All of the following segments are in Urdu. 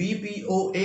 BPOA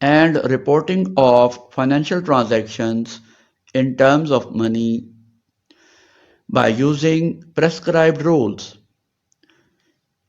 and reporting of financial transactions in terms of money by using prescribed rules.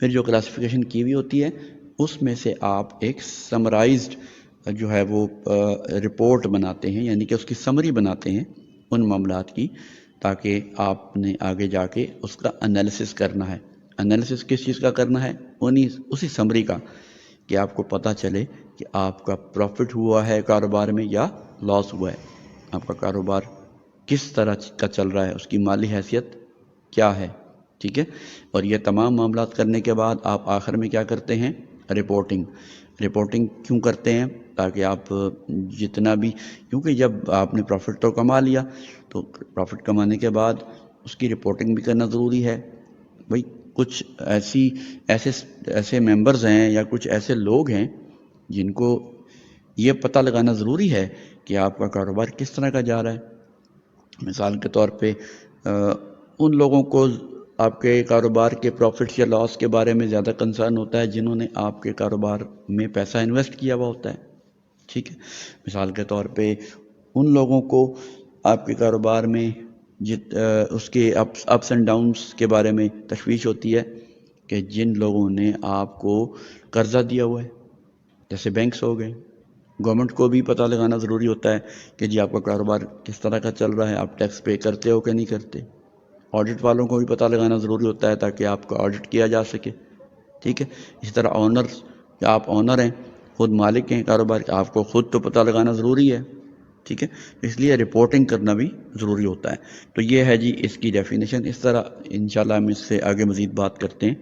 پھر جو کلاسیفیکیشن کی ہوئی ہوتی ہے اس میں سے آپ ایک سمرائزڈ جو ہے وہ رپورٹ بناتے ہیں، یعنی کہ اس کی سمری بناتے ہیں ان معاملات کی، تاکہ آپ نے آگے جا کے اس کا انالیسس کرنا ہے۔ انالیسس کس چیز کا کرنا ہے؟ اسی سمری کا، کہ آپ کو پتہ چلے کہ آپ کا پروفٹ ہوا ہے کاروبار میں یا لاس ہوا ہے، آپ کا کاروبار کس طرح کا چل رہا ہے، اس کی مالی حیثیت کیا ہے، ٹھیک ہے۔ اور یہ تمام معاملات کرنے کے بعد آپ آخر میں کیا کرتے ہیں؟ رپورٹنگ کیوں کرتے ہیں؟ تاکہ آپ جتنا بھی، کیونکہ جب آپ نے پروفٹ تو کما لیا، تو پروفٹ کمانے کے بعد اس کی رپورٹنگ بھی کرنا ضروری ہے۔ بھئی کچھ ایسے ممبرز ہیں یا کچھ ایسے لوگ ہیں جن کو یہ پتہ لگانا ضروری ہے کہ آپ کا کاروبار کس طرح کا جا رہا ہے۔ مثال کے طور پہ ان لوگوں کو آپ کے کاروبار کے پروفٹس یا لاس کے بارے میں زیادہ کنسرن ہوتا ہے جنہوں نے آپ کے کاروبار میں پیسہ انویسٹ کیا ہوا ہوتا ہے، ٹھیک ہے۔ مثال کے طور پہ ان لوگوں کو آپ کے کاروبار میں اس کے اپس اینڈ ڈاؤنس کے بارے میں تشویش ہوتی ہے کہ جن لوگوں نے آپ کو قرضہ دیا ہوا ہے، جیسے بینکس ہو گئے۔ گورنمنٹ کو بھی پتہ لگانا ضروری ہوتا ہے کہ جی آپ کا کاروبار کس طرح کا چل رہا ہے، آپ ٹیکس پے کرتے ہو کہ نہیں کرتے۔ آڈٹ والوں کو بھی پتہ لگانا ضروری ہوتا ہے تاکہ آپ کا آڈٹ کیا جا سکے، ٹھیک ہے۔ اسی طرح آنرز، کہ آپ آنر ہیں، خود مالک ہیں کاروبار کے، آپ کو خود تو پتہ لگانا ضروری ہے، ٹھیک ہے۔ اس لیے رپورٹنگ کرنا بھی ضروری ہوتا ہے۔ تو یہ ہے جی اس کی ڈیفینیشن۔ اس طرح انشاءاللہ ہم اس سے آگے مزید بات کرتے ہیں۔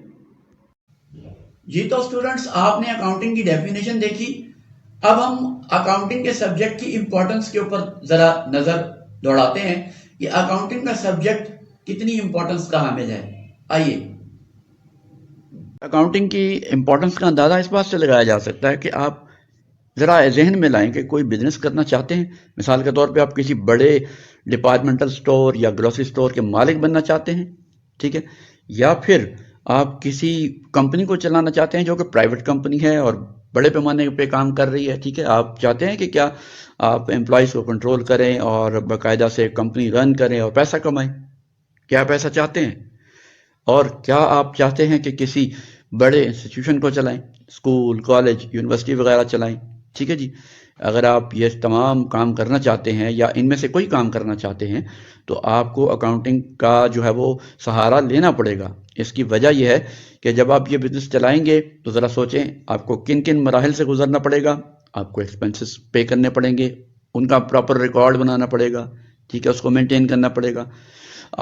جی تو اسٹوڈنٹس، آپ نے اکاؤنٹنگ کی ڈیفینیشن دیکھی۔ اب ہم اکاؤنٹنگ کے سبجیکٹ کی امپورٹنس کے اوپر ذرا نظر دوڑاتے ہیں کہ اکاؤنٹنگ کا سبجیکٹ کتنی امپورٹنس کا حامل ہے۔ آئیے، اکاؤنٹنگ کی امپورٹنس کا اندازہ اس بات سے لگایا جا سکتا ہے کہ آپ ذرا ذہن میں لائیں کہ کوئی بزنس کرنا چاہتے ہیں، مثال کے طور پہ آپ کسی بڑے ڈپارٹمنٹل سٹور یا گروسری سٹور کے مالک بننا چاہتے ہیں، ٹھیک ہے، یا پھر آپ کسی کمپنی کو چلانا چاہتے ہیں جو کہ پرائیویٹ کمپنی ہے اور بڑے پیمانے پہ کام کر رہی ہے، ٹھیک ہے۔ آپ چاہتے ہیں کہ کیا آپ امپلائیز کو کنٹرول کریں اور باقاعدہ سے کمپنی رن کریں اور پیسہ کمائیں، کیا پیسہ چاہتے ہیں؟ اور کیا آپ چاہتے ہیں کہ کسی بڑے انسٹیٹیوشن کو چلائیں، اسکول، کالج، یونیورسٹی وغیرہ چلائیں، ٹھیک ہے جی۔ اگر آپ یہ تمام کام کرنا چاہتے ہیں یا ان میں سے کوئی کام کرنا چاہتے ہیں تو آپ کو اکاؤنٹنگ کا جو ہے وہ سہارا لینا پڑے گا۔ اس کی وجہ یہ ہے کہ جب آپ یہ بزنس چلائیں گے تو ذرا سوچیں آپ کو کن کن مراحل سے گزرنا پڑے گا۔ آپ کو ایکسپنسز پے کرنے پڑیں گے، ان کا پراپر ریکارڈ بنانا پڑے گا، ٹھیک ہے، اس کو مینٹین کرنا پڑے گا۔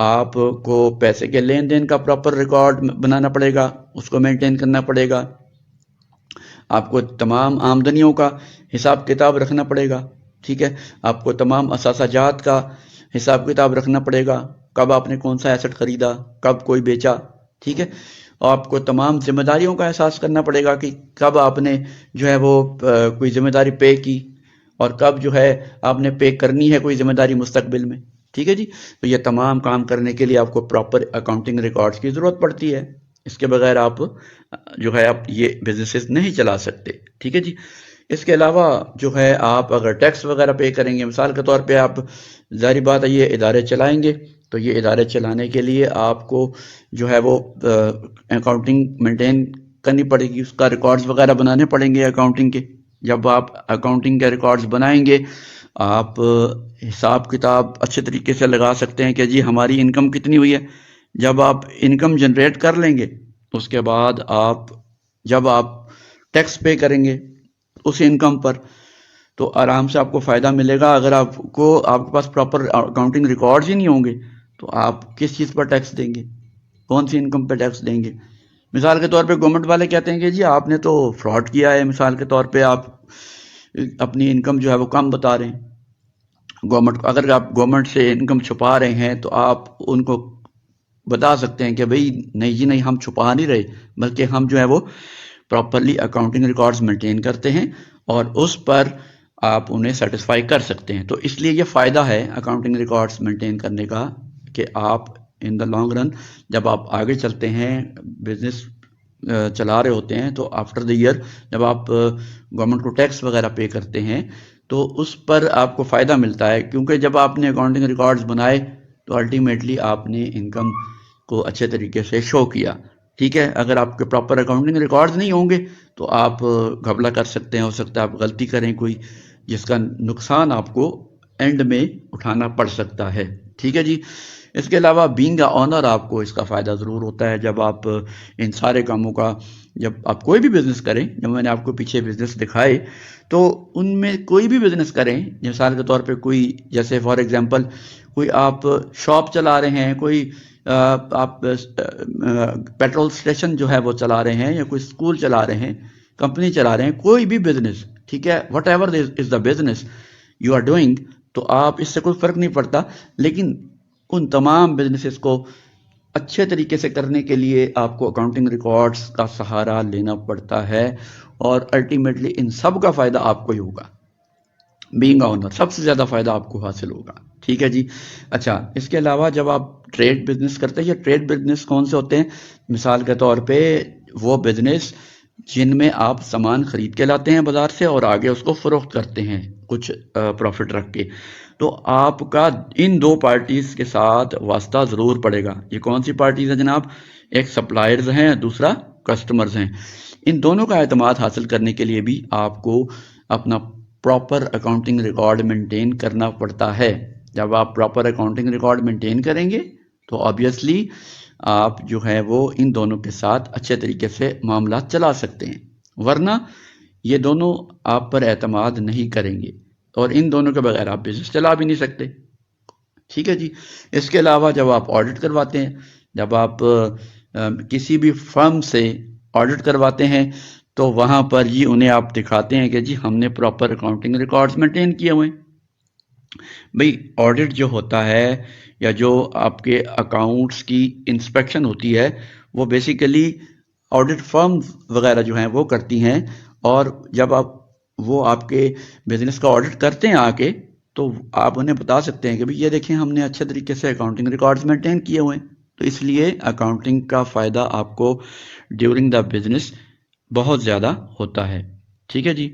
آپ کو پیسے کے لین دین کا پراپر ریکارڈ بنانا پڑے گا، اس کو مینٹین کرنا پڑے گا۔ آپ کو تمام آمدنیوں کا حساب کتاب رکھنا پڑے گا، ٹھیک ہے۔ آپ کو تمام اثاثہ جات کا حساب کتاب رکھنا پڑے گا، کب آپ نے کون سا ایسٹ خریدا، کب کوئی بیچا، ٹھیک ہے۔ آپ کو تمام ذمہ داریوں کا احساس کرنا پڑے گا کہ کب آپ نے جو ہے وہ کوئی ذمہ داری پے کی اور کب جو ہے آپ نے پے کرنی ہے کوئی ذمہ داری مستقبل میں، ٹھیک ہے جی۔ تو یہ تمام کام کرنے کے لیے آپ کو پراپر اکاؤنٹنگ ریکارڈز کی ضرورت پڑتی ہے۔ اس کے بغیر آپ جو ہے آپ یہ بزنسز نہیں چلا سکتے، ٹھیک ہے جی۔ اس کے علاوہ جو ہے آپ اگر ٹیکس وغیرہ پے کریں گے، مثال کے طور پہ آپ ظاہری بات ہے یہ ادارے چلائیں گے، تو یہ ادارے چلانے کے لیے آپ کو جو ہے وہ اکاؤنٹنگ مینٹین کرنی پڑے گی، اس کا ریکارڈز وغیرہ بنانے پڑیں گے اکاؤنٹنگ کے۔ جب آپ اکاؤنٹنگ کے ریکارڈز بنائیں گے، آپ حساب کتاب اچھے طریقے سے لگا سکتے ہیں کہ جی ہماری انکم کتنی ہوئی ہے۔ جب آپ انکم جنریٹ کر لیں گے اس کے بعد جب آپ ٹیکس پے کریں گے اس انکم پر تو آرام سے آپ کو فائدہ ملے گا۔ اگر آپ کے پاس پراپر اکاؤنٹنگ ریکارڈز ہی نہیں ہوں گے تو آپ کس چیز پر ٹیکس دیں گے، کون سی انکم پہ ٹیکس دیں گے؟ مثال کے طور پہ گورنمنٹ والے کہتے ہیں کہ جی آپ نے تو فراڈ کیا ہے، مثال کے طور پہ آپ اپنی انکم جو ہے وہ کم بتا رہے ہیں گورنمنٹ کو۔ اگر آپ گورنمنٹ سے انکم چھپا رہے ہیں تو آپ ان کو بتا سکتے ہیں کہ بھئی نہیں جی نہیں، ہم چھپا نہیں رہے، بلکہ ہم جو ہے وہ پراپرلی اکاؤنٹنگ ریکارڈز مینٹین کرتے ہیں اور اس پر آپ انہیں سیٹسفائی کر سکتے ہیں۔ تو اس لیے یہ فائدہ ہے اکاؤنٹنگ ریکارڈز مینٹین کرنے کا کہ آپ ان دا لانگ رن جب آپ آگے چلتے ہیں، بزنس چلا رہے ہوتے ہیں، تو آفٹر دا ایئر جب آپ گورنمنٹ کو ٹیکس وغیرہ پے کرتے ہیں تو اس پر آپ کو فائدہ ملتا ہے، کیونکہ جب آپ نے اکاؤنٹنگ ریکارڈز بنائے تو الٹیمیٹلی آپ نے انکم کو اچھے طریقے سے شو کیا، ٹھیک ہے، اگر آپ کے پراپر اکاؤنٹنگ ریکارڈز نہیں ہوں گے تو آپ گھپلا کر سکتے ہیں، ہو سکتا ہے آپ غلطی کریں کوئی، جس کا نقصان آپ کو اینڈ میں اٹھانا پڑ سکتا ہے. ٹھیک ہے جی. اس کے علاوہ بینگ اے آنر آپ کو اس کا فائدہ ضرور ہوتا ہے جب آپ ان سارے کاموں کا، جب آپ کوئی بھی بزنس کریں، جب میں نے آپ کو پیچھے بزنس دکھائے تو ان میں کوئی بھی بزنس کریں، مثال کے طور پہ کوئی، جیسے فار ایگزامپل کوئی آپ شاپ چلا رہے ہیں، کوئی آپ پیٹرول اسٹیشن جو ہے وہ چلا رہے ہیں، یا کوئی اسکول چلا رہے ہیں، کمپنی چلا رہے ہیں، کوئی بھی بزنس، ٹھیک ہے، whatever is the business you are doing, تو آپ اس سے کوئی فرق نہیں پڑتا، لیکن ان تمام بزنسز کو اچھے طریقے سے کرنے کے لیے آپ کو اکاؤنٹنگ ریکارڈز کا سہارا لینا پڑتا ہے، اور الٹیمیٹلی ان سب کا فائدہ آپ کو ہی ہوگا. بینگ آنر سب سے زیادہ فائدہ آپ کو حاصل ہوگا. ٹھیک ہے جی. اچھا، اس کے علاوہ جب آپ ٹریڈ بزنس کرتے ہیں، یا ٹریڈ بزنس کون سے ہوتے ہیں؟ مثال کے طور پہ وہ بزنس جن میں آپ سامان خرید کے لاتے ہیں بازار سے اور آگے اس کو فروخت کرتے ہیں کچھ پروفٹ رکھ کے، تو آپ کا ان دو پارٹیز کے ساتھ واسطہ ضرور پڑے گا. یہ کون سی پارٹیز ہیں جناب؟ ایک سپلائرز ہیں، دوسرا کسٹمرز ہیں. ان دونوں کا اعتماد حاصل کرنے کے لیے بھی آپ کو اپنا پراپر اکاؤنٹنگ ریکارڈ مینٹین کرنا پڑتا ہے. جب آپ پراپر اکاؤنٹنگ ریکارڈ مینٹین کریں گے تو آبویسلی آپ جو ہے وہ ان دونوں کے ساتھ اچھے طریقے سے معاملات چلا سکتے ہیں، ورنہ یہ دونوں آپ پر اعتماد نہیں کریں گے، اور ان دونوں کے بغیر آپ بزنس چلا بھی نہیں سکتے. ٹھیک ہے جی. اس کے علاوہ جب آپ آڈٹ کرواتے ہیں، جب آپ کسی بھی فرم سے آڈٹ کرواتے ہیں تو وہاں پر جی انہیں آپ دکھاتے ہیں کہ جی ہم نے پراپر اکاؤنٹنگ ریکارڈز مینٹین کیے ہوئے ہیں. بھئی آڈٹ جو ہوتا ہے، یا جو آپ کے اکاؤنٹس کی انسپیکشن ہوتی ہے، وہ بیسیکلی آڈٹ فرم وغیرہ جو ہیں وہ کرتی ہیں، اور جب وہ آپ کے بزنس کا آڈٹ کرتے ہیں آ کے، تو آپ انہیں بتا سکتے ہیں کہ بھئی یہ دیکھیں ہم نے اچھے طریقے سے اکاؤنٹنگ ریکارڈز مینٹین کیے ہوئے ہیں. تو اس لیے اکاؤنٹنگ کا فائدہ آپ کو ڈیورنگ دا بزنس بہت زیادہ ہوتا ہے. ٹھیک ہے جی.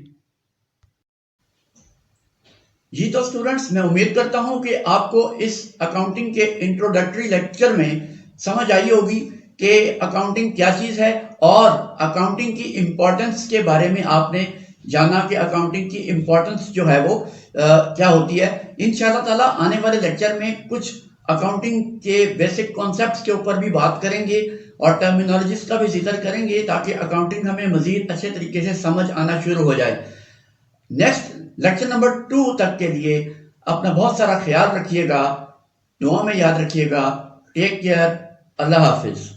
جی تو اسٹوڈنٹس، میں امید کرتا ہوں کہ آپ کو اس اکاؤنٹنگ کے انٹروڈکٹری لیکچر میں سمجھ آئی ہوگی کہ اکاؤنٹنگ کیا چیز ہے، اور اکاؤنٹنگ کی امپورٹنس کے بارے میں آپ نے جانا کہ اکاؤنٹنگ کی امپورٹنس جو ہے وہ کیا ہوتی ہے. انشاءاللہ تعالی آنے والے لیکچر میں کچھ اکاؤنٹنگ کے بیسک کانسیپٹس کے اوپر بھی بات کریں گے، اور ٹرمینالوجیز کا بھی ذکر کریں گے، تاکہ اکاؤنٹنگ ہمیں مزید اچھے طریقے سے سمجھ آنا شروع ہو جائے. نیکسٹ لیکچر نمبر 2 تک کے لیے اپنا بہت سارا خیال رکھیے گا، دعا میں یاد رکھیے گا. Take care. اللہ حافظ.